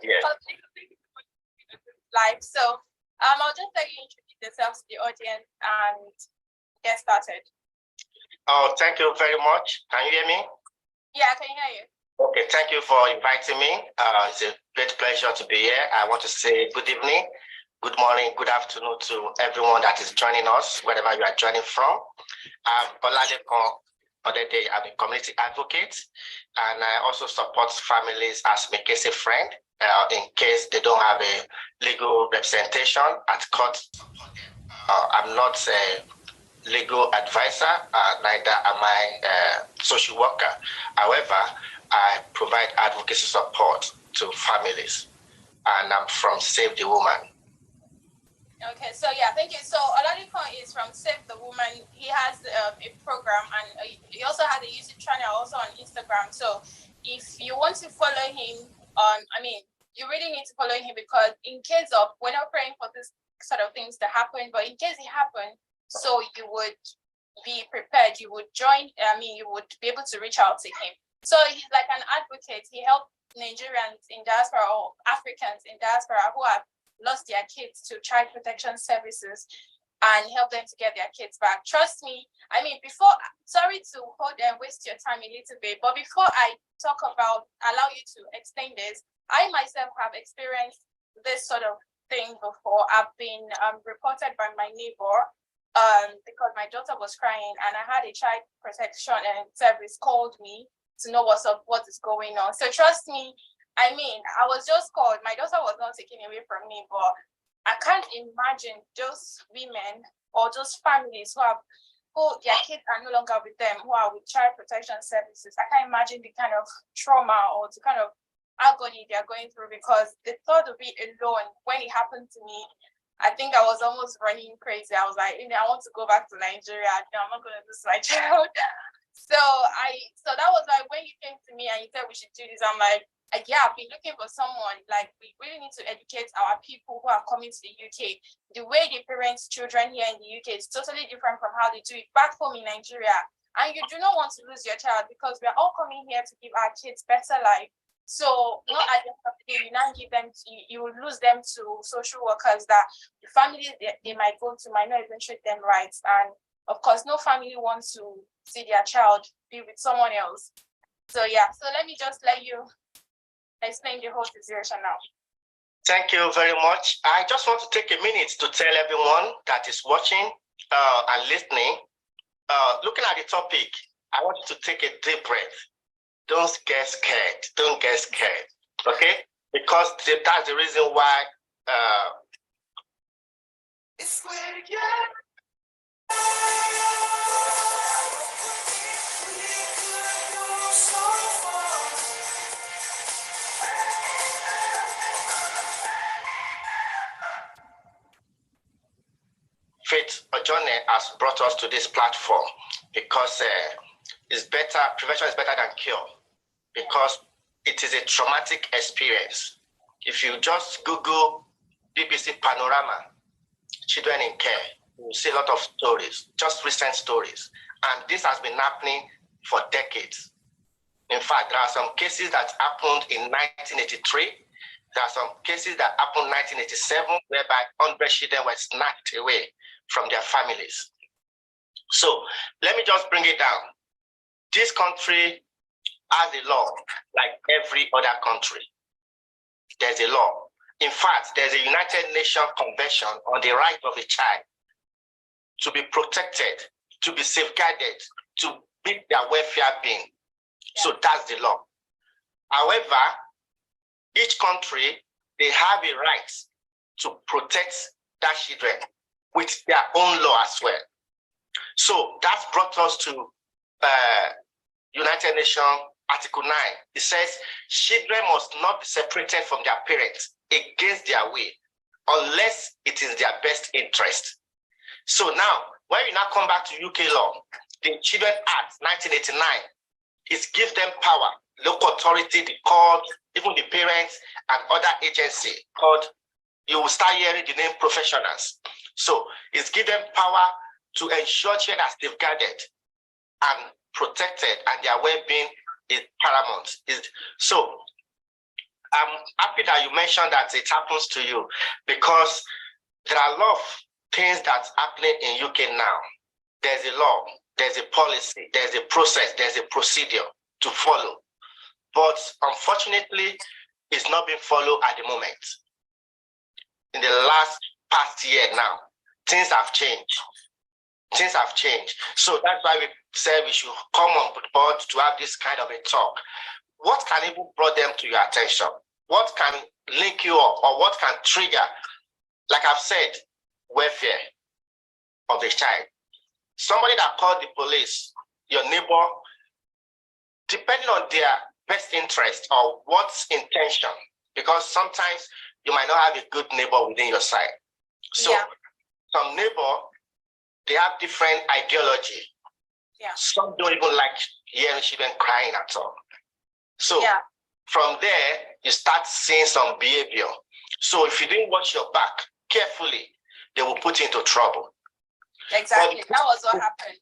Yes. Live. So I'll just let you introduce yourselves to the audience and get started. Oh, thank you very much. Can you hear me? Yeah, I can hear you. Okay, thank you for inviting me. It's a great pleasure to be here. I want to say good evening, good morning, good afternoon to everyone that is joining us, wherever you are joining from. I'm Oladeko Odede. I'm a community advocate, and I also support families as my case a friend in case they don't have a legal representation at court. I'm not a legal advisor, neither am I a social worker. However, I provide advocacy support to families, and I'm from Save the Woman. Okay, so yeah, thank you. So Oladeko is from Save the Woman. He has a program, and he also has a YouTube channel also on Instagram. So if you want to follow him on, you really need to follow him, because in case of, we're not praying for this sort of things to happen, but in case it happened, so you would be prepared, you would join, you would be able to reach out to him. So he's like an advocate. He helped Nigerians in diaspora or Africans in diaspora who have lost their kids to child protection services and help them to get their kids back. Trust me, sorry to hold and waste your time a little bit, but before I talk about, allow you to explain this, I myself have experienced this sort of thing before. I've been reported by my neighbor because my daughter was crying, and I had a child protection service called me to know what is going on. So trust me, I was just called. My daughter was not taken away from me, but I can't imagine those women or those families who their kids are no longer with them, who are with child protection services. I can't imagine the kind of trauma or the kind of agony they're going through, because the thought of it alone, when it happened to me, I think I was almost running crazy. I was like, I want to go back to Nigeria. No, I'm not going to lose my child. So that was like when you came to me and you said we should do this. I'm like, yeah, I've been looking for someone. Like, we really need to educate our people who are coming to the UK. The way they parent children here in the UK is totally different from how they do it back home in Nigeria. And you do not want to lose your child, because we're all coming here to give our kids better life. So not at the end of the day, you now give them you will lose them to social workers that the families they might go to might not even treat them right. And of course, no family wants to see their child be with someone else. So yeah, so let me just let you explain the whole situation now. Thank you very much. I just want to take a minute to tell everyone that is watching and listening, looking at the topic, I want you to take a deep breath. Don't get scared. Don't get scared. Okay? Because that's the reason why it's where Faith Journey has brought us to this platform because prevention is better than cure, because it is a traumatic experience. If you just Google BBC Panorama, children in care, you will see a lot of stories, just recent stories. And this has been happening for decades. In fact, there are some cases that happened in 1983. There are some cases that happened in 1987, whereby 100 children were snatched away from their families. So let me just bring it down. This country has a law like every other country. There's a law. In fact, there's a United Nations Convention on the right of a child to be protected, to be safeguarded, to be their welfare being. So that's the law. However, each country, they have a right to protect their children with their own law as well. So that's brought us to United Nations Article 9. It says children must not be separated from their parents against their will unless it is their best interest. So now, when you now come back to UK law, the Children Act 1989, it gives them power, local authority, the court, even the parents and other agency called, you will start hearing the name professionals. So it's given them power to ensure children are safeguarded and protected, and their well-being is paramount. So I'm happy that you mentioned that it happens to you, because there are a lot of things that's happening in UK now. There's a law, there's a policy, there's a process, there's a procedure to follow. But unfortunately, it's not being followed at the moment. In the past year now, things have changed. Things have changed. So that's why we said we should come on board to have this kind of a talk. What can even bring them to your attention? What can link you up, or what can trigger, like I've said, welfare of the child? Somebody that called the police, your neighbor, depending on their best interest or what's intention, because sometimes you might not have a good neighbor within your side. So some neighbor, they have different ideology. Yeah. Some don't even like hearing children crying at all. So from there, you start seeing some behavior. So if you didn't watch your back carefully, they will put you into trouble. Exactly. That was what happened.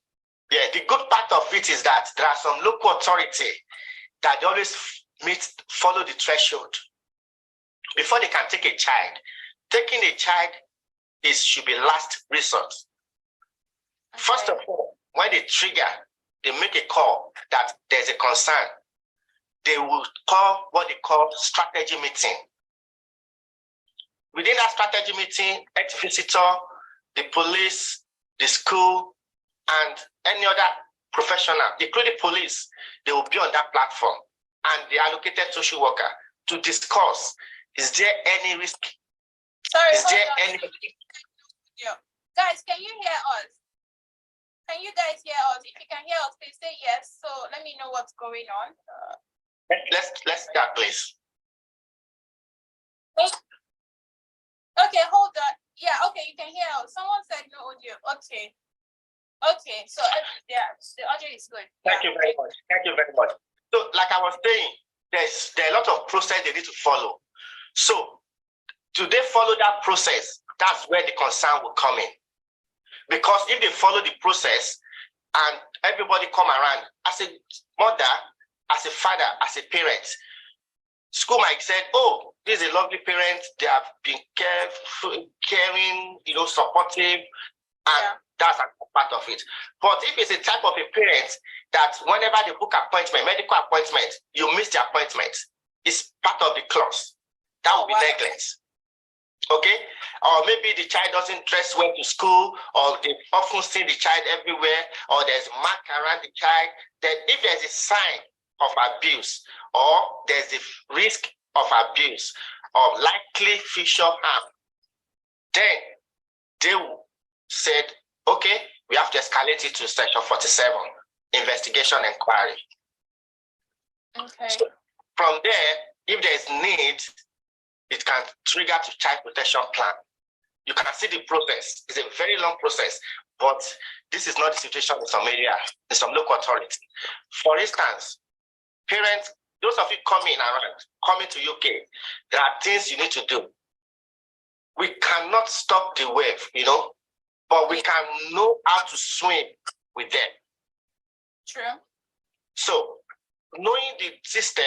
Yeah, the good part of it is that there are some local authority that they always follow the threshold before they can take a child. Taking a child should be last resort. Okay. First of all, when they trigger, they make a call that there's a concern. They will call what they call strategy meeting. Within that strategy meeting, ex-visitor, the police, the school, and any other professional, including police, they will be on that platform, and the allocated social worker to discuss, is there any risk? Sorry, is there any... Guys, can you hear us? Can you guys hear us? If you can hear us, please say yes. So let me know what's going on. Let's start, please. Okay, hold on. Yeah, okay, you can hear us. Someone said no audio. Okay. Okay, so yeah, the audio is good. Thank you very much. Thank you very much. So, like I was saying, there are a lot of process they need to follow. So, do they follow that process? That's where the concern will come in. Because if they follow the process and everybody come around, as a mother, as a father, as a parent, school might say, oh, this is a lovely parent, they have been careful, caring, supportive, and that's a part of it. But if it's a type of a parent that whenever they book appointment, medical appointment, you miss the appointment, it's part of the clause. That will be neglect. Okay? Or maybe the child doesn't dress well to school, or they often see the child everywhere, or there's mark around the child. Then if there's a sign of abuse, or there's the risk of abuse, or likely future harm, then they said, okay, we have to escalate it to section 47, investigation inquiry. Okay. So from there, if there's need, it can trigger to child protection plan. You can see the process. It's a very long process, but this is not the situation in some area, in some local authority. For instance, parents, those of you coming to UK, there are things you need to do. We cannot stop the wave, but we can know how to swim with them. True. So, knowing the system,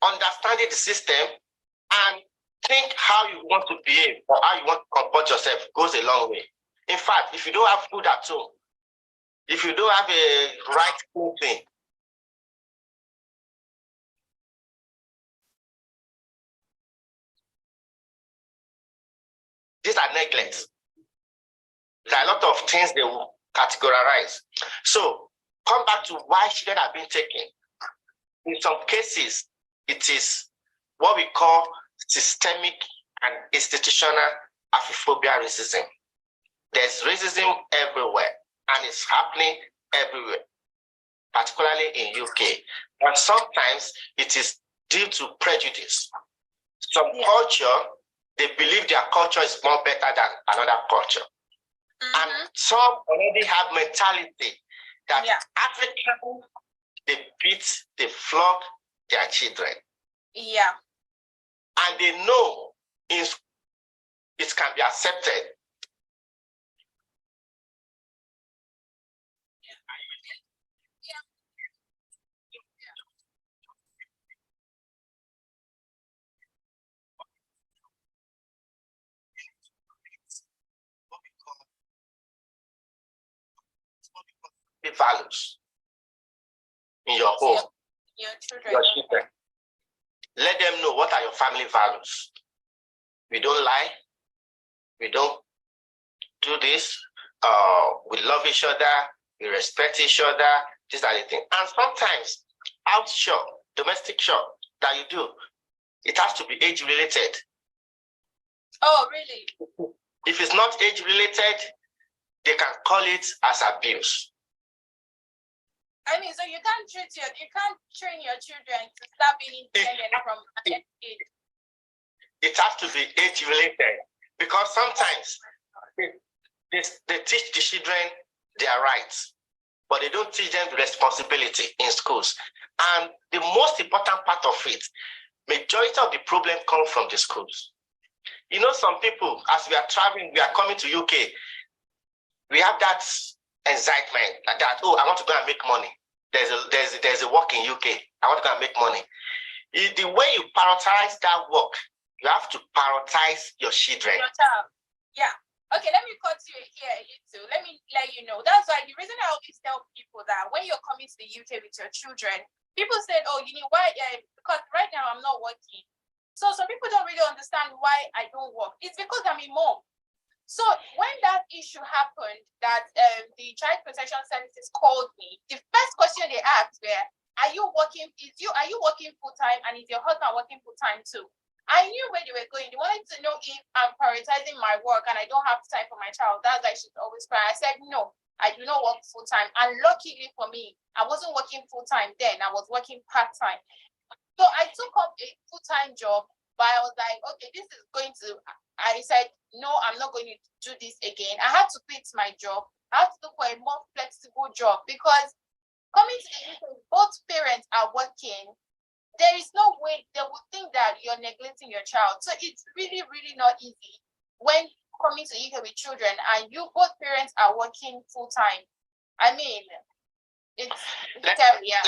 understanding the system, and think how you want to behave or how you want to comport yourself goes a long way. In fact, if you don't have food at home, if you don't have a right clothing, these are neglects. There are a lot of things they will categorize. So, come back to why children are being taken. In some cases, it is what we call systemic and institutional aphobia racism. There's racism everywhere, and it's happening everywhere, particularly in UK. And sometimes it is due to prejudice. Some culture, they believe their culture is more better than another culture. And some already have mentality that African, they beat, they flog their children. Yeah. And they know it can be accepted. values in your home, your children. your children. Let them know what are your family values. We don't lie. We don't do this. We love each other. We respect each other. These are the things. And sometimes, outshore, domestic shore that you do, it has to be age related. Oh, really? If it's not age related, they can call it as abuse. I mean, so you can't train your children to start being independent from an age. It has to be age related, because sometimes they teach the children their rights, but they don't teach them the responsibility in schools. And the most important part of it, majority of the problem comes from the schools. You know, some people, as we are traveling, we are coming to UK, we have that excitement that, oh, I want to go and make money. There's a work in UK. I want to go and make money. The way you prioritize that work, you have to prioritize your children. Your child. Yeah. Okay, let me cut you here a little. Let me let you know. That's why the reason I always tell people that when you're coming to the UK with your children, people said, oh, you know why? Because right now I'm not working. So some people don't really understand why I don't work. It's because I'm a mom. So when that issue happened, that the Child Protection Services called me, the first question they asked were, are you working full time, and is your husband working full time too? I knew where they were going. They wanted to know if I'm prioritizing my work and I don't have time for my child. That's why she's always cry. I said, no, I do not work full time. And luckily for me, I wasn't working full time then. I was working part time. So I took up a full time job, but I was like, okay, this is going to. I said, no, I'm not going to do this again. I had to quit my job. I had to look for a more flexible job, because coming to the UK, both parents are working. There is no way they would think that you're neglecting your child. So it's really, really not easy when coming to UK with children and both parents are working full time. I mean, it's scary, yeah.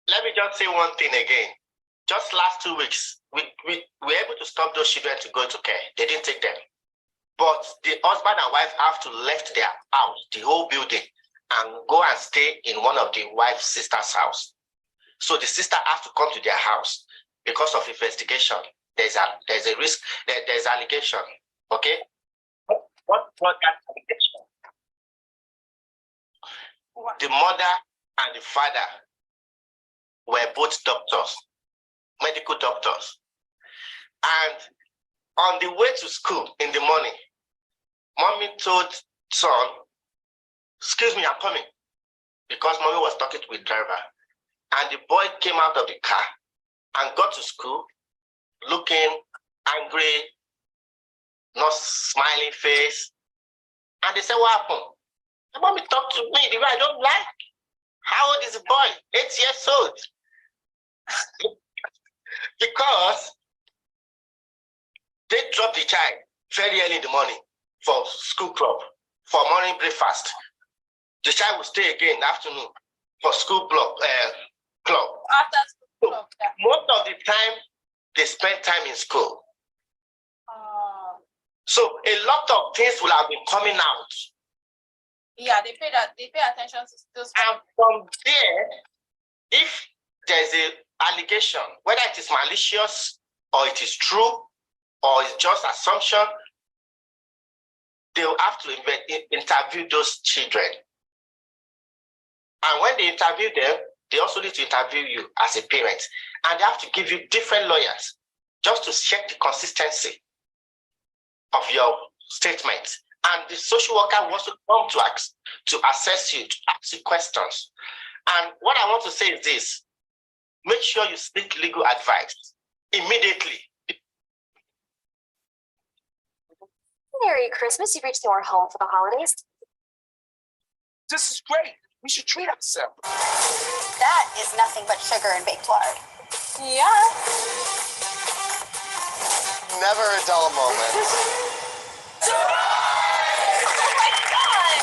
Let me just say one thing again. Just last 2 weeks, we were able to stop those children to go to care. They didn't take them. But the husband and wife have to left their house, the whole building, and go and stay in one of the wife's sister's house. So the sister has to come to their house because of investigation. There's a risk, there's allegation. Okay? What that allegation? The mother and the father were both doctors, medical doctors. And on the way to school in the morning, mommy told son, excuse me, I'm coming. Because mommy was talking to the driver. And the boy came out of the car and got to school looking angry, not smiling face. And they said, what happened? The mommy talked to me the way I don't like. How old is the boy? 8 years old. Because they dropped the child very early in the morning for school club, for morning breakfast. The child will stay again in the afternoon for school club. After school club, yeah. Most of the time, they spend time in school. So a lot of things will have been coming out. Yeah, they pay attention to those. And from there, if there's an allegation, whether it is malicious or it is true or it's just assumption, they will have to interview those children. And when they interview them, they also need to interview you as a parent. And they have to give you different lawyers just to check the consistency of your statement. And the social worker will also come to assess you, to ask you questions. And what I want to say is this: make sure you seek legal advice immediately. Merry Christmas. You've reached your home for the holidays. This is great. We should treat ourselves. That is nothing but sugar and baked lard. Yeah. Never a dull moment. Oh my God!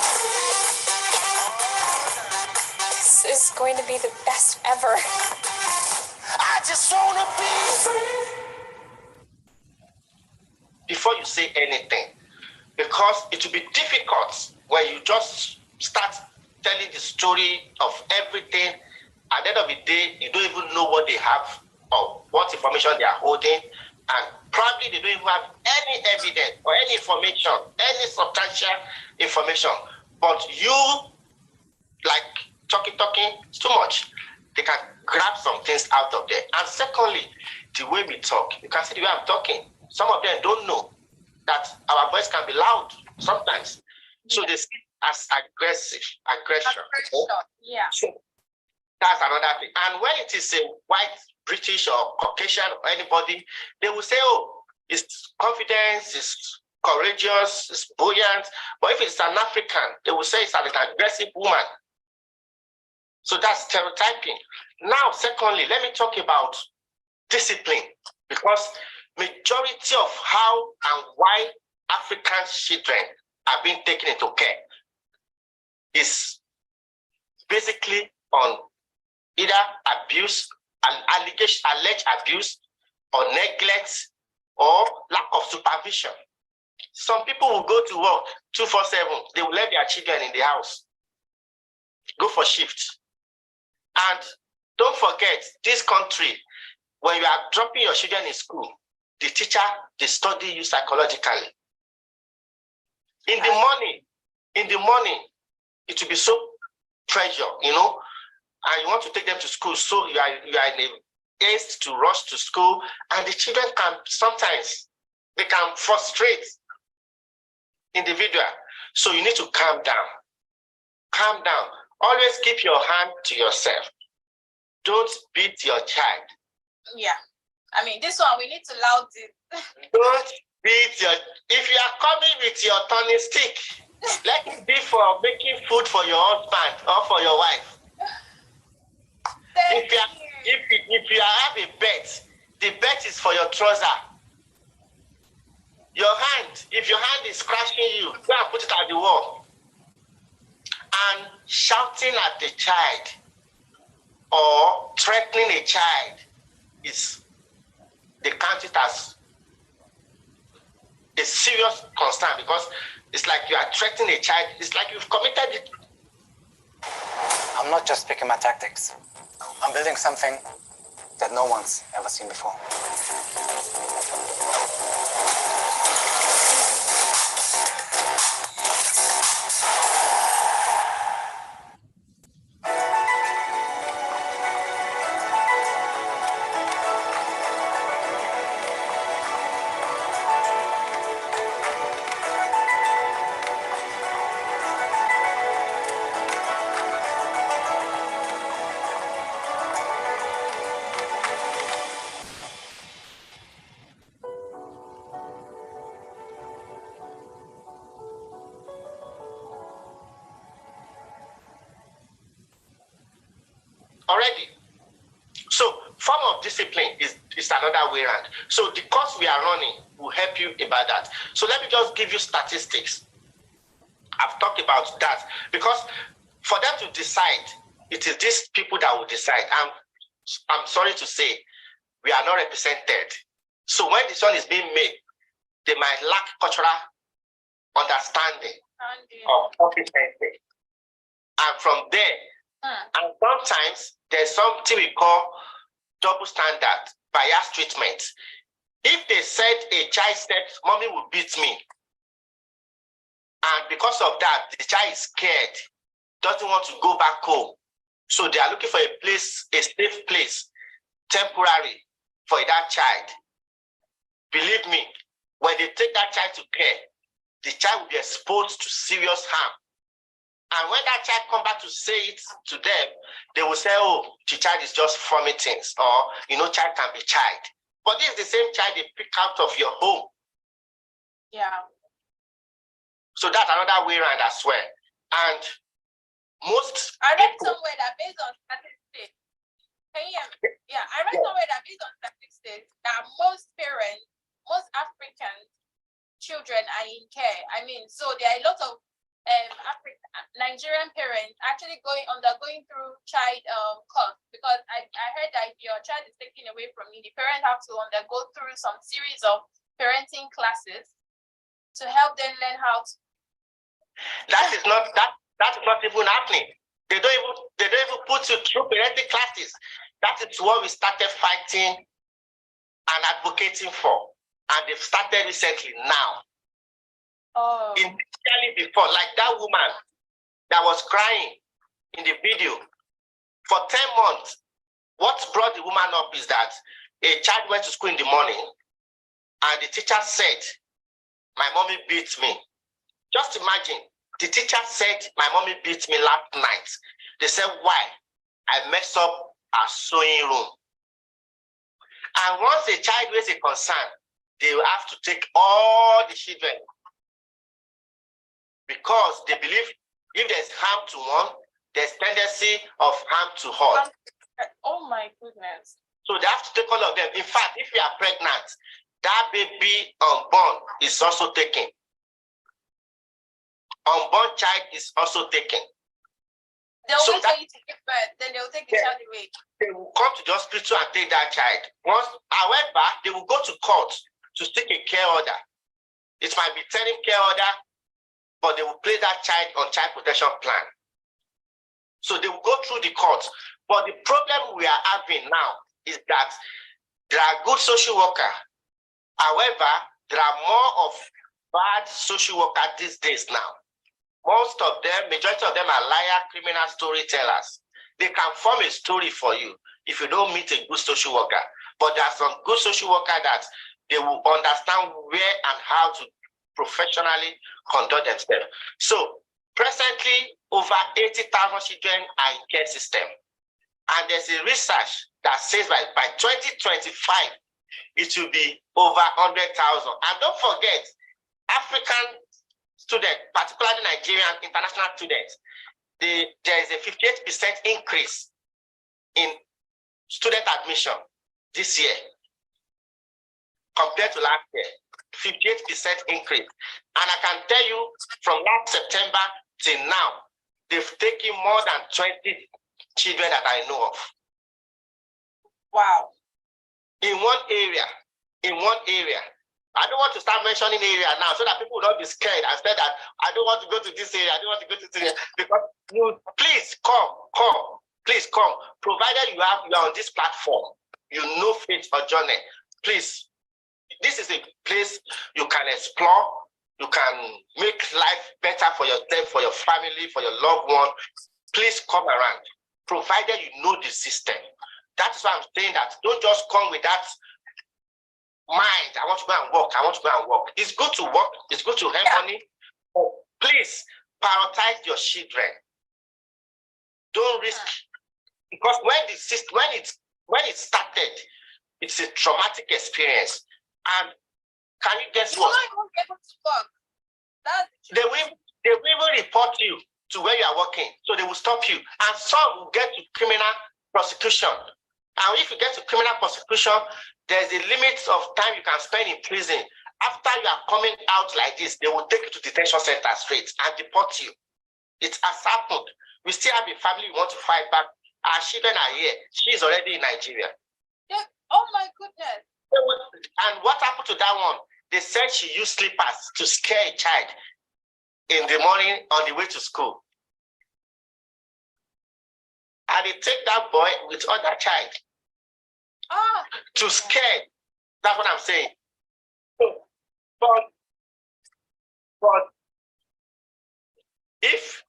This is going to be the best ever. I just wanna be free. Before you say anything, because it will be difficult when you just start telling the story of everything. At the end of the day, you don't even know what they have or what information they are holding, and probably they don't even have any evidence or any information, any substantial information. But you, like talking, it's too much. They can grab some things out of there. And secondly, the way we talk, you can see the way I'm talking. Some of them don't know that our voice can be loud sometimes. So they see as aggression. Yeah. So that's another thing. And when it is a white, British or Caucasian or anybody, they will say, oh, it's confidence, it's courageous, it's buoyant. But if it's an African, they will say it's an aggressive woman. So that's stereotyping. Now, secondly, let me talk about discipline, because majority of how and why African children are being taken into care is basically on either abuse, alleged abuse, or neglect, or lack of supervision. Some people will go to work 247, they will let their children in the house, go for shifts. And don't forget, this country, when you are dropping your children in school, the teacher, they study you psychologically. In the morning, it will be so pressure, and you want to take them to school, so you are in a haste to rush to school, and the children can sometimes, they can frustrate individual. So you need to calm down. Calm down. Always keep your hand to yourself. Don't beat your child. Yeah. I mean, this one, we need to loud it. Don't beat your, if you are coming with your turning stick, let it be for making food for your husband or for your wife. If you have a bet, the bet is for your trouser. Your hand, if your hand is scratching you, go and put it at the wall. And shouting at the child or threatening a child is, they count it as a serious concern, because it's like you are threatening a child. It's like you've committed it. I'm not just picking my tactics. I'm building something that no one's ever seen before. Already. So form of discipline is another way around. So the course we are running will help you about that. So let me just give you statistics. I've talked about that, because for them to decide, it is these people that will decide. I'm sorry to say, we are not represented. So when this one is being made, they might lack cultural understanding of competency. And from there, and sometimes there's something we call double standard, bias treatment. If they said a child said, "Mommy will beat me," and because of that, the child is scared, doesn't want to go back home. So they are looking for a place, a safe place, temporary for that child. Believe me, when they take that child to care, the child will be exposed to serious harm. And when that child come back to say it to them, they will say, "Oh, the child is just forming things," or, child can be child. But this is the same child they pick out of your home. Yeah. So that's another way around as well. And most I read somewhere that based on statistics, I read somewhere that based on statistics, that most parents, most African children are in care. I mean, so there are a lot of Nigerian parents actually undergoing through child course, because I heard that if your child is taken away from you, the parents have to undergo through some series of parenting classes to help them learn how to. That's not even happening. They don't even put you through parenting classes. That is what we started fighting and advocating for. And they've started recently now. Oh. Initially before, like that woman that was crying in the video for 10 months, what brought the woman up is that a child went to school in the morning and the teacher said, my mommy beat me. Just imagine, the teacher said, my mommy beat me last night. They said, why? I messed up our sewing room. And once a child raises a concern, they will have to take all the children because they believe if there's harm to one, there's tendency of harm to all. Oh my goodness. So they have to take all of them. In fact, if you are pregnant, that baby unborn is also taken. Unborn child is also taken. They'll wait for you to give birth, then they'll take the child away. They will come to the hospital and take that child. However, they will go to court to seek a care order. It might be turning care order, but they will place that child on child protection plan. So they will go through the court. But the problem we are having now is that there are good social workers. However, there are more of bad social workers these days now. Most of them, majority of them are liar, criminal storytellers. They can form a story for you if you don't meet a good social worker. But there are some good social workers that they will understand where and how to professionally conduct themselves. So presently, over 80,000 children are in care system. And there's a research that says by 2025, it will be over 100,000. And don't forget, African students, particularly Nigerian international students, there is a 58% increase in student admission this year compared to last year. 58% increase. And I can tell you from last September till now, they've taken more than 20 children that I know of. Wow. In one area. I don't want to start mentioning area now so that people will not be scared and say that I don't want to go to this area, I don't want to go to this area. Because please come, please come. Provided you are on this platform, you know Faith or Journey, please. This is a place you can explore, you can make life better for yourself, for your family, for your loved one. Please come around, provided you know the system. That's why I'm saying that don't just come with that mind, I want to go and work, I want to go and work. It's good to work, it's good to earn money, but please prioritize your children. Don't risk, because when it started, it's a traumatic experience. And can you guess what? I won't be able to work. They will even report you to where you are working, so they will stop you. And some will get to criminal prosecution. And if you get to criminal prosecution, there's a limit of time you can spend in prison. After you are coming out like this, they will take you to detention center straight and deport you. It has happened. We still have a family we want to fight back. Our children are here. She's already in Nigeria. Yeah. Oh my goodness. And what happened to that one? They said she used slippers to scare a child in the morning on the way to school. And they take that boy with other child to scare. That's what I'm saying. But if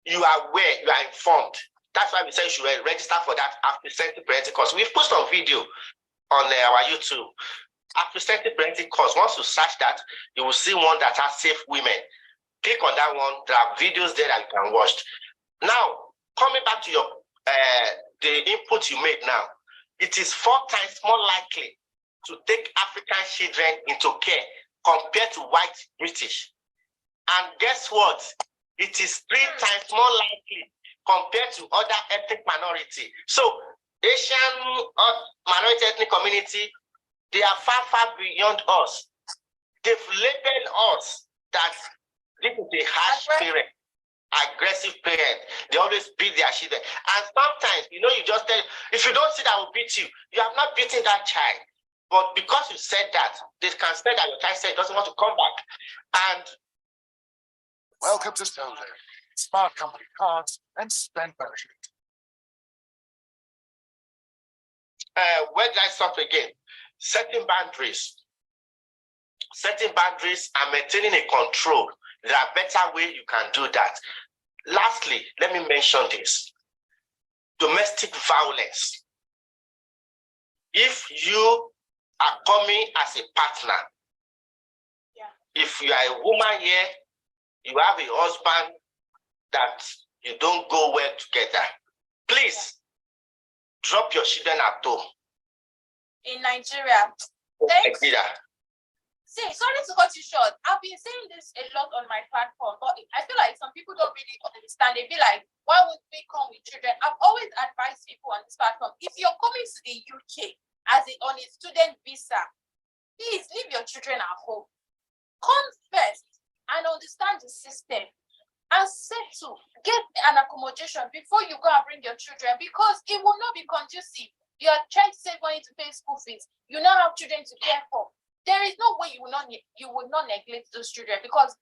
you are aware, you are informed, that's why we say you should register for that after-safety parenting course. We've put some video on our YouTube. After-safety parenting course. Once you search that, you will see one that has safe women. Click on that one. There are videos there that you can watch. Now, coming back to your the input you made now, it is 4 times more likely to take African children into care compared to white British. And guess what? It is 3 times more likely compared to other ethnic minority. So Asian minority ethnic community, they are far, far beyond us. They've labeled us that this is a harsh parent, aggressive parent. They always beat their children. And sometimes, you just tell, if you don't see that I will beat you, you have not beaten that child. But because you said that, they can say that your child said he doesn't want to come back. And welcome to Stonewall. smart company cars, and spend budget. Where did I stop again? Setting boundaries. Setting boundaries and maintaining a control. There are better ways you can do that. Lastly, let me mention this. Domestic violence. If you are coming as a partner, if you are a woman here, you have a husband that you don't go well together, please drop your children at home. In Nigeria. Thanks. See, sorry to cut you short. I've been saying this a lot on my platform, but I feel like some people don't really understand. They be like, why would we come with children? I've always advised people on this platform, if you're coming to the UK on a student visa, please leave your children at home. Come first and understand the system and settle, get an accommodation before you go and bring your children, because it will not be conducive. You are trying to save money to pay school fees. You now have children to care for. There is no way you will not neglect those children, because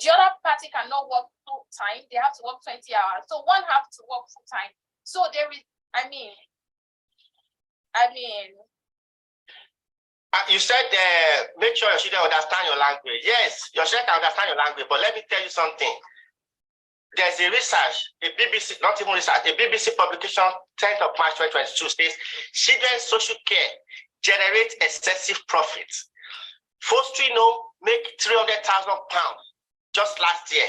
the other party cannot work full time. They have to work 20 hours. So one have to work full time. So there is, you said make sure your children understand your language. Yes, your children can understand your language, but let me tell you something. There's a research, a BBC, not even research, a BBC publication, 10th of March 2022 says, children's social care generates excessive profits. Fostering home make £300,000 just last year.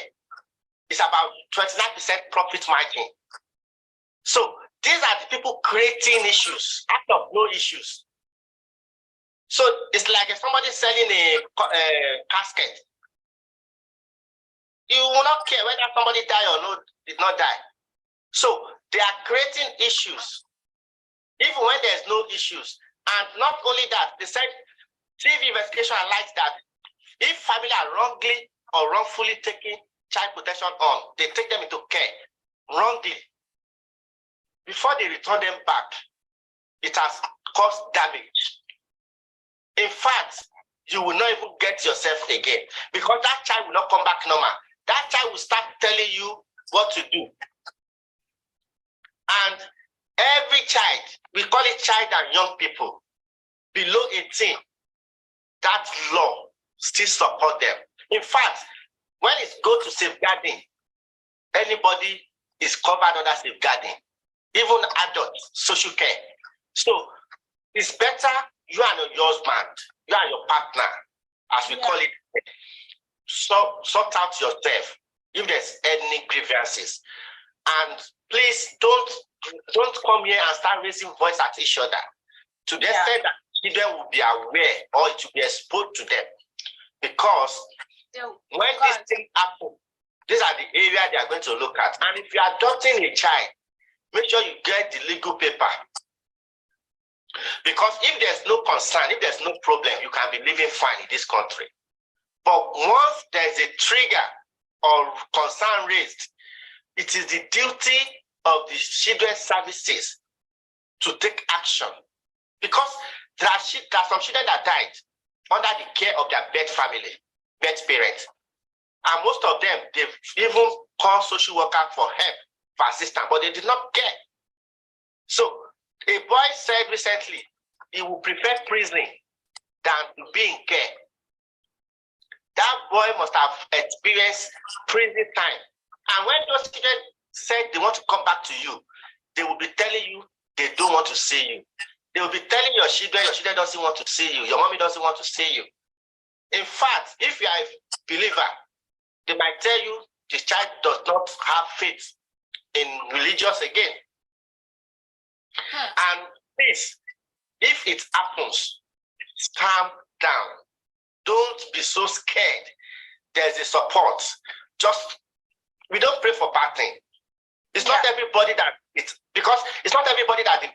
It's about 29% profit margin. So these are the people creating issues out of no issues. So it's like if somebody selling a casket. You will not care whether somebody die or no, did not die. So they are creating issues, even when there's no issues. And not only that, they said TV investigation highlights that if family are wrongly or wrongfully taking child protection on, they take them into care wrongly. Before they return them back, it has caused damage. In fact, you will not even get yourself again, because that child will not come back normal. That child will start telling you what to do. And every child, we call it child and young people, below 18, that law still support them. In fact, when it goes to safeguarding, anybody is covered under safeguarding, even adults, social care. So it's better you and your husband, you and your partner, as we call it, sort out yourself if there's any grievances. And please don't come here and start raising voice at each other, to the extent that children will be aware or it will be exposed to them. Because when this thing happens, these are the areas they are going to look at. And if you are adopting a child, make sure you get the legal paper. Because if there's no concern, if there's no problem, you can be living fine in this country. But once there's a trigger or concern raised, it is the duty of the children's services to take action. Because there are some children that died under the care of their birth family, birth parents. And most of them, they've even called social worker for help, for assistance, but they did not care. So a boy said recently he would prefer prison than to be in care. That boy must have experienced prison time. And when those children said they want to come back to you, they will be telling you they don't want to see you. They will be telling your children doesn't want to see you, your mommy doesn't want to see you. In fact, if you are a believer, they might tell you the child does not have faith in religious again. And please, if it happens, calm down. Don't be so scared. There's a support. We don't pray for bad things. It's not everybody that because it's not everybody that they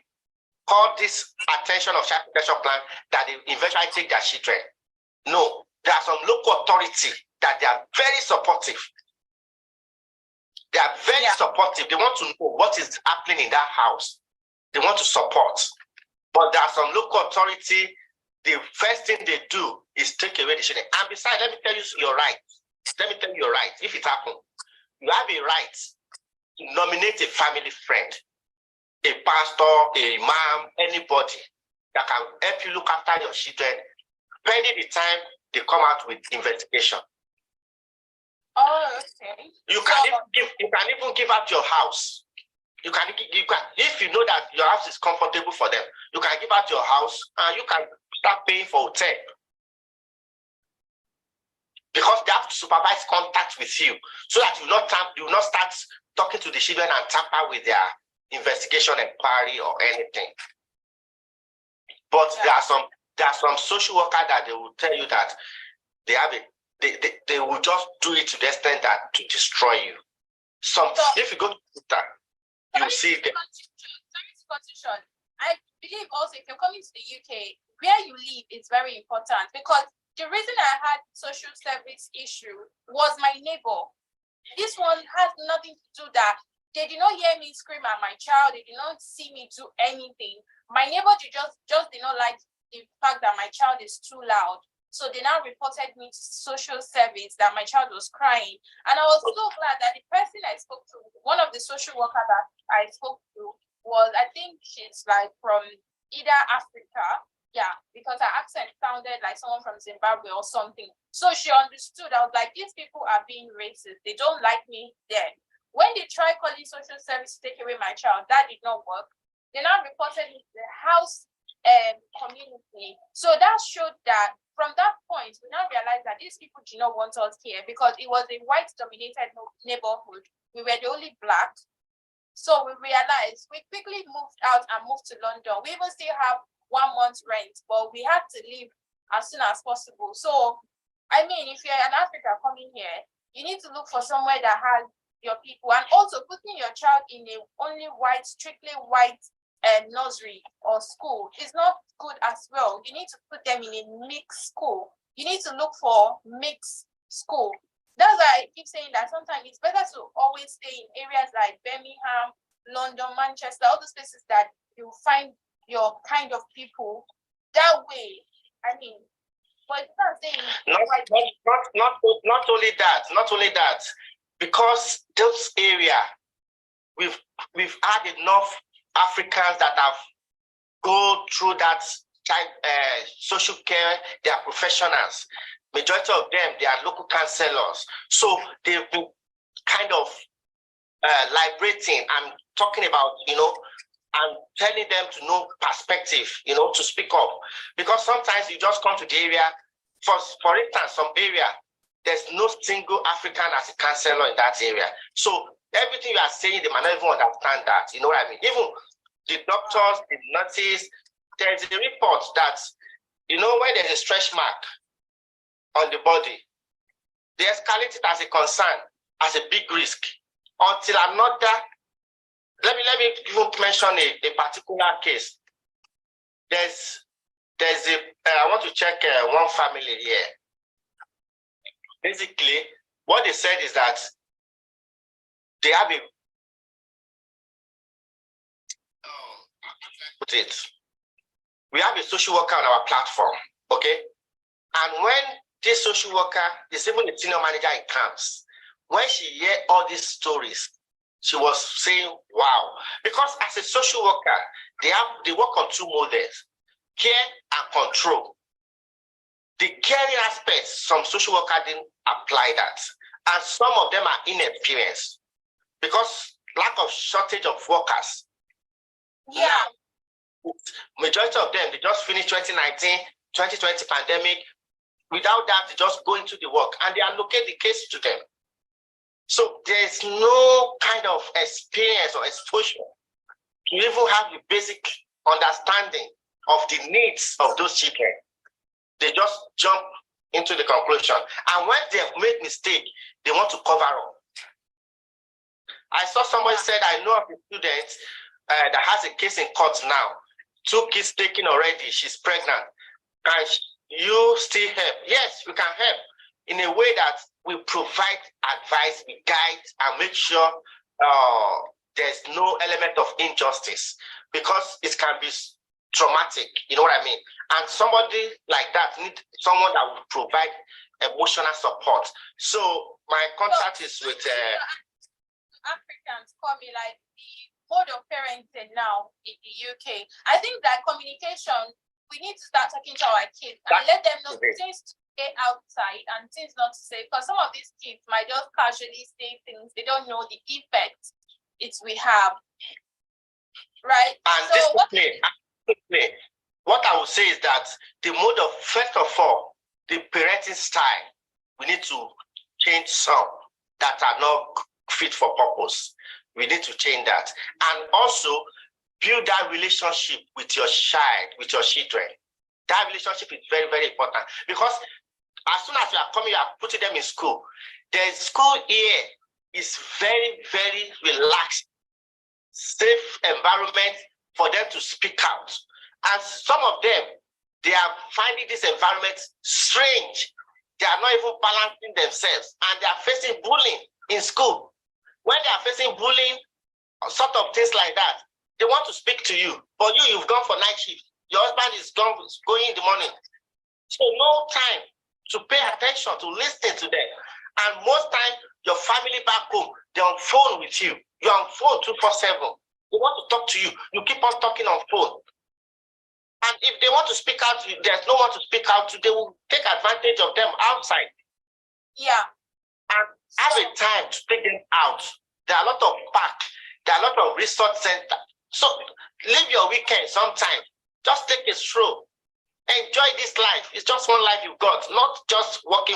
call this attention of child protection plan that they eventually take their children. No, there are some local authority that they are very supportive. They are very supportive. They want to know what is happening in that house. They want to support. But there are some local authority, the first thing they do is take away the children. And besides, let me tell you your right. Let me tell you your right. If it happens, you have a right to nominate a family friend, a pastor, a imam, anybody that can help you look after your children, pending the time they come out with investigation. Oh, okay. You can even give out your house. You can, if you know that your house is comfortable for them, you can give out your house and you can start paying for hotel. Because they have to supervise contact with you, so that you will not start talking to the children and tamper with their investigation, inquiry, or anything. But there are some social workers that they will tell you that they will just do it to the extent that to destroy you. If you go to Twitter, you see them. I believe also if you're coming to the UK, where you live is very important, because the reason I had social service issue was my neighbor. This one has nothing to do that. They did not hear me scream at my child. They did not see me do anything. My neighbor just did not like the fact that my child is too loud. So they now reported me to social service that my child was crying. And I was so glad that the person I spoke to, one of the social workers that I spoke to was, I think she's like from either Africa. Yeah, because her accent sounded like someone from Zimbabwe or something. So she understood. I was like, these people are being racist. They don't like me there. When they tried calling social service to take away my child, that did not work. They now reported me to the house community. So that showed that from that point, we now realized that these people do not want us here, because it was a white-dominated neighborhood. We were the only black. So we realized, we quickly moved out and moved to London. We even still have 1 month's rent, but we had to leave as soon as possible. So, I mean, if you're in Africa coming here, you need to look for somewhere that has your people, and also putting your child in a only white, strictly white nursery or school is not good as well. You need to put them in a mixed school. You need to look for mixed school. That's why I keep saying that sometimes it's better to always stay in areas like Birmingham, London, Manchester, all those places that you find your kind of people. That way, I mean, but it's not saying not only that, because those area we've had enough Africans that have go through that social care. They are professionals. Majority of them, they are local counselors. So they've been kind of liberating and talking about, and telling them to know perspective, to speak up. Because sometimes you just come to the area, for instance, some area, there's no single African as a counselor in that area. So everything you are saying, they might not even understand that, you know what I mean? Even the doctors, the nurses, there's a report that, when there's a stretch mark on the body, they escalate it as a concern, as a big risk, until another. Let me even mention a particular case. There's a I want to check one family here. Basically, what they said is that they have we have a social worker on our platform, okay? And when this social worker is even a senior manager in camps, when she heard all these stories, she was saying, wow. Because as a social worker, they work on two models, care and control. The caring aspects, some social workers didn't apply that. And some of them are inexperienced because lack of shortage of workers. Yeah. Now, majority of them, they just finished 2019, 2020 pandemic. Without that, they just go into the work and they allocate the case to them. So there's no kind of experience or exposure to even have the basic understanding of the needs of those children. They just jump into the conclusion. And when they have made mistake, they want to cover up. I saw somebody said, I know of a student that has a case in court now. 2 kids taken already. She's pregnant. And you still help? Yes, we can help in a way that we provide advice, we guide, and make sure there's no element of injustice, because it can be traumatic, you know what I mean? And somebody like that needs someone that will provide emotional support. So my contact is with instance, call me like the mode of parenting now in the UK. I think that communication, we need to start talking to our kids and let them know things to say outside and things not to say. Because some of these kids might just casually say things. They don't know the effect it will have. Right? And so discipline. What I would say is that the mode of, first of all, the parenting style, we need to change some that are not fit for purpose. We need to change that. And also build that relationship with your child, with your children. That relationship is very, very important, because as soon as you are coming, you are putting them in school. The school here is very, very relaxed, safe environment for them to speak out. And some of them, they are finding this environment strange. They are not even balancing themselves, and they are facing bullying in school. When they are facing bullying, sort of things like that, they want to speak to you. But you've gone for night shift. Your husband is going in the morning. So no time to pay attention, to listen to them. And most time, your family back home, they're on phone with you. You're on phone 24/7. They want to talk to you. You keep on talking on phone. And if they want to speak out, there's no one to speak out to, they will take advantage of them outside. Yeah. And have a time to take them out. There are a lot of parks. There are a lot of resort centers. So live your weekend sometime. Just take a stroll. Enjoy this life. It's just one life you've got, not just working.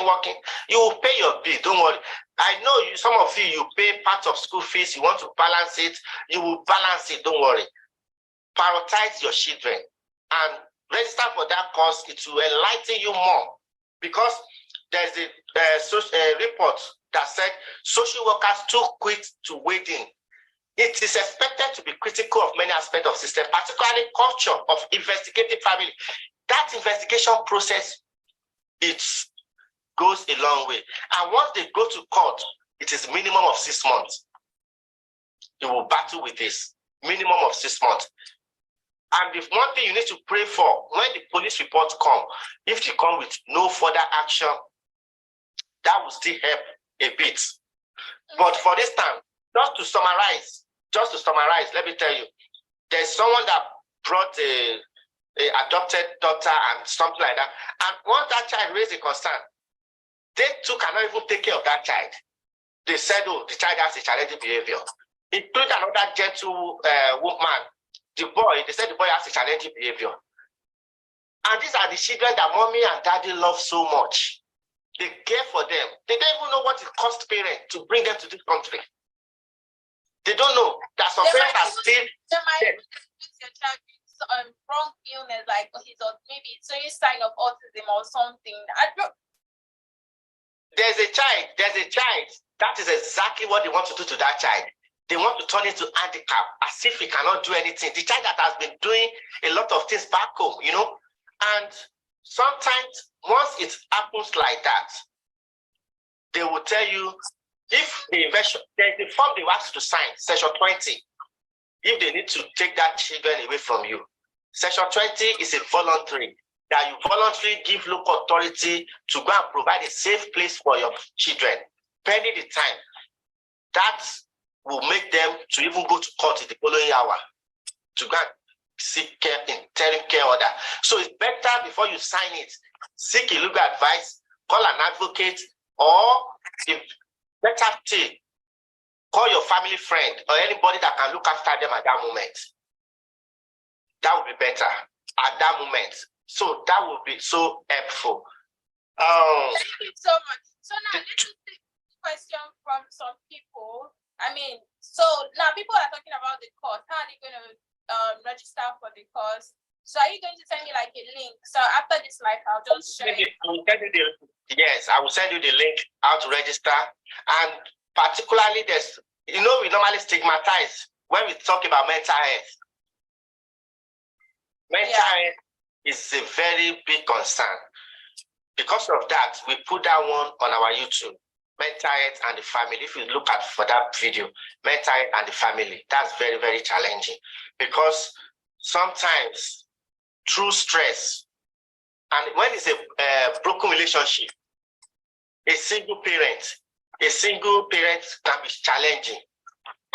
You will pay your bill, don't worry. I know some of you pay part of school fees, you want to balance it, you will balance it, don't worry. Prioritize your children and register for that course. It will enlighten you more, because there's a report that said social workers too quick to wade in. It is expected to be critical of many aspects of system, particularly culture of investigative family. That investigation process, it goes a long way. And once they go to court, it is minimum of 6 months. You will battle with this, minimum of 6 months. And the one thing you need to pray for, when the police reports come, if you come with no further action, that will still help a bit. But for this time, just to summarize, let me tell you, there's someone that brought a adopted daughter and something like that. And once that child raised a concern, they too cannot even take care of that child. They said, oh, the child has a challenging behavior. Include another gentle woman. They said the boy has a challenging behavior. And these are the children that mommy and daddy love so much. They care for them. They don't even know what it costs parents to bring them to this country. They don't know that some parents are still dead. Your child wrong illness, like maybe sign of autism or something. There's a child. That is exactly what they want to do to that child. They want to turn it into handicap, as if he cannot do anything. The child that has been doing a lot of things back home, and sometimes once it happens like that, they will tell you, if there's the form they ask to sign, section 20, if they need to take that children away from you. Section 20 is a voluntary, that you voluntarily give local authority to go and provide a safe place for your children, pending the time. That will make them to even go to court in the following hour to go and seek care, interim care order. So it's better before you sign it, seek a legal advice, call an advocate, or if better still, call your family friend or anybody that can look after them at that moment. That would be better at that moment. So that would be so helpful. Thank you so much. So now let's take a question from some people. So now people are talking about the course. How are they going to register for the course? So are you going to send me like a link? So after this live, I'll just share it. Yes, I will send you the link how to register. And particularly we normally stigmatize when we talk about mental health. Mental health is a very big concern. Because of that, we put that one on our YouTube. Mental health and the family. If you look for that video, mental health and the family, that's very, very challenging, because sometimes through stress, and when it's a broken relationship, a single parent can be challenging.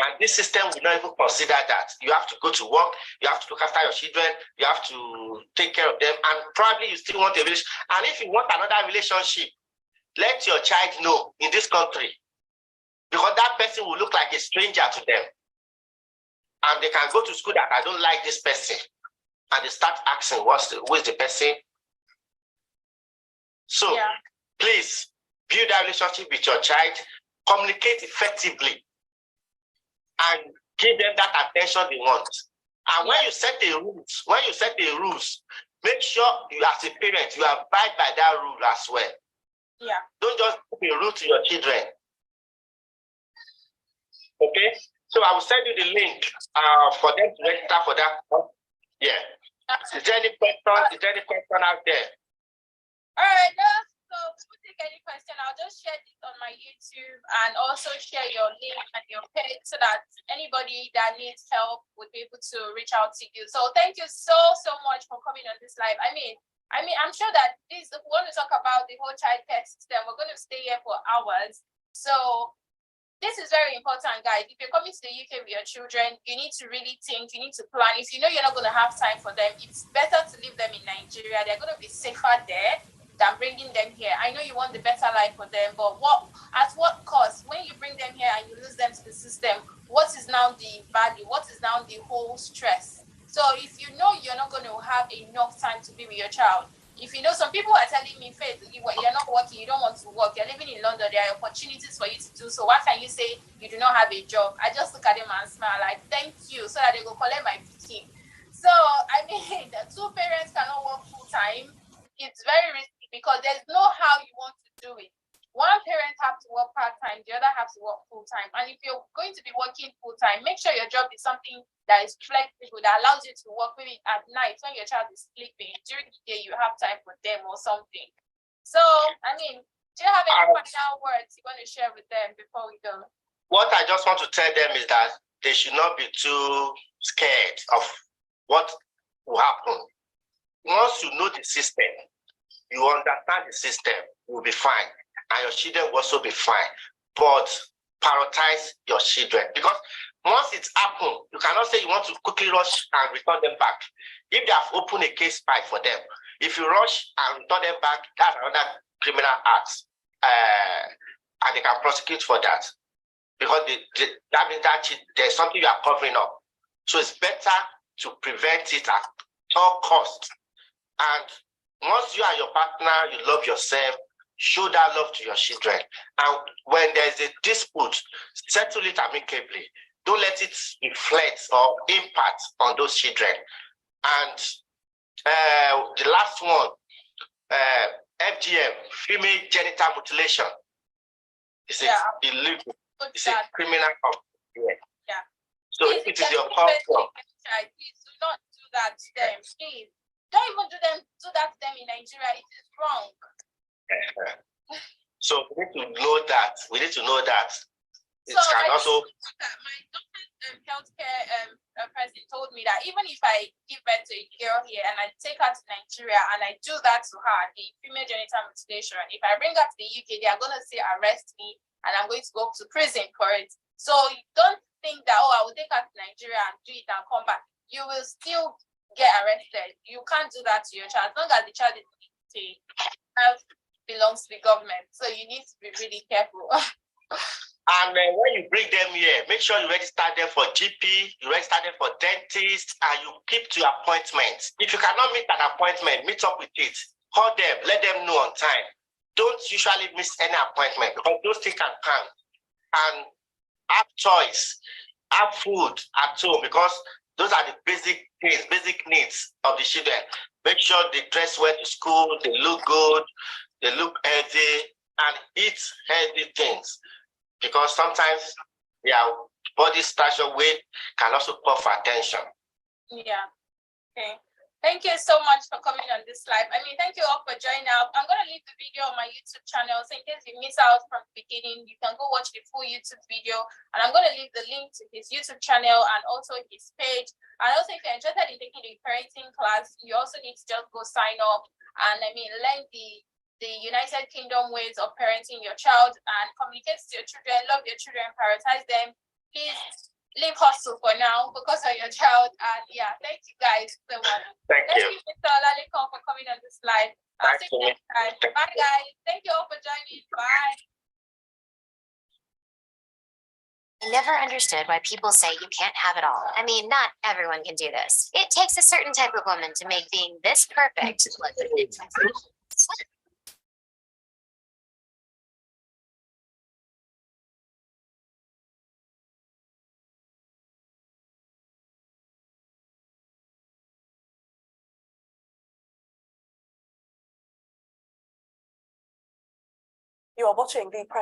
And this system will not even consider that. You have to go to work, you have to look after your children, you have to take care of them, and probably you still want a relationship. And if you want another relationship, let your child know in this country, because that person will look like a stranger to them. And they can go to school that I don't like this person. And they start asking, who is the person? So please build that relationship with your child, communicate effectively, and give them that attention they want. And when you set the rules, make sure you as a parent, you abide by that rule as well. Yeah. Don't just put a rule to your children. Okay? So I will send you the link for them to register for that. Yeah. Is there any question? Is there any question out there? All right. So if you take any question, I'll just share this on my YouTube and also share your link and your page so that anybody that needs help would be able to reach out to you. So thank you so much for coming on this live. I mean, I'm sure that if we want to talk about the whole child care system, we're going to stay here for hours. So this is very important, guys. If you're coming to the UK with your children, you need to really think, you need to plan. If you know you're not going to have time for them, it's better to leave them in Nigeria. They're going to be safer there than bringing them here. I know you want the better life for them, but at what cost? When you bring them here and you lose them to the system, what is now the value? What is now the whole stress? So if you know you're not going to have enough time to be with your child, if you know, some people are telling me, Faith, you're not working, you don't want to work, you're living in London, there are opportunities for you to do. So why can you say you do not have a job? I just look at them and smile like, thank you, so that they go collect my picking. So, I mean, the two parents cannot work full time. It's very risky because there's no how you want to do it. One parent has to work part-time, the other has to work full-time. And if you're going to be working full-time, make sure your job is something that is flexible, that allows you to work maybe at night when your child is sleeping. During the day, you have time for them or something. So, I mean, do you have any final words you want to share with them before we go? What I just want to tell them is that they should not be too scared of what will happen. Once you know the system, you understand the system, you will be fine. And your children will also be fine. But prioritize your children. Because once it's happened, you cannot say you want to quickly rush and return them back. If they have opened a case file for them, if you rush and return them back, that's another criminal act. And they can prosecute for that. Because that means that there's something you are covering up. So it's better to prevent it at all costs. And once you and your partner, you love yourself, show that love to your children. And when there's a dispute, settle it amicably. Don't let it reflect or impact on those children. And the last one, FGM, female genital mutilation. It's illegal. It's a criminal offense. Yeah. So if it is your culture, please do not do that to them. Please don't even do that to them in Nigeria. It is wrong. So we need to know that. We need to know that. It so can also. My doctor's healthcare person told me that even if I give birth to a girl here and I take her to Nigeria and I do that to her, the female genital mutilation, if I bring her to the UK, they are going to say arrest me and I'm going to go to prison for it. So don't think that, I will take her to Nigeria and do it and come back. You will still get arrested. You can't do that to your child as long as the child is belongs to the government. So you need to be really careful. And when you bring them here, make sure you register them for GP, you register them for dentist, and you keep to your appointments. If you cannot meet an appointment, meet up with it. Call them, let them know on time. Don't usually miss any appointment because those things can come. And have choice, have food at home because those are the basic things, basic needs of the children. Make sure they dress well to school, they look good, they look healthy, and eat healthy things. Because sometimes their body structure, weight can also call for attention. Yeah. Okay. Thank you so much for coming on this live. I mean, thank you all for joining out. I'm going to leave the video on my YouTube channel. So in case you miss out from the beginning, you can go watch the full YouTube video. And I'm going to leave the link to his YouTube channel and also his page. And also, if you're interested in taking the parenting class, you also need to just go sign up and learn the United Kingdom ways of parenting your child and communicate to your children, love your children, prioritize them. Please leave hustle for now because of your child. And yeah, thank you guys so much. Thank Let's you. give Mr. Olaliko for coming on this live. I'll Thank see you you. next time. Bye guys. Thank you all for joining. Bye. I never understood why people say you can't have it all. I mean, not everyone can do this. It takes a certain type of woman to make being this perfect look good. You are watching the press.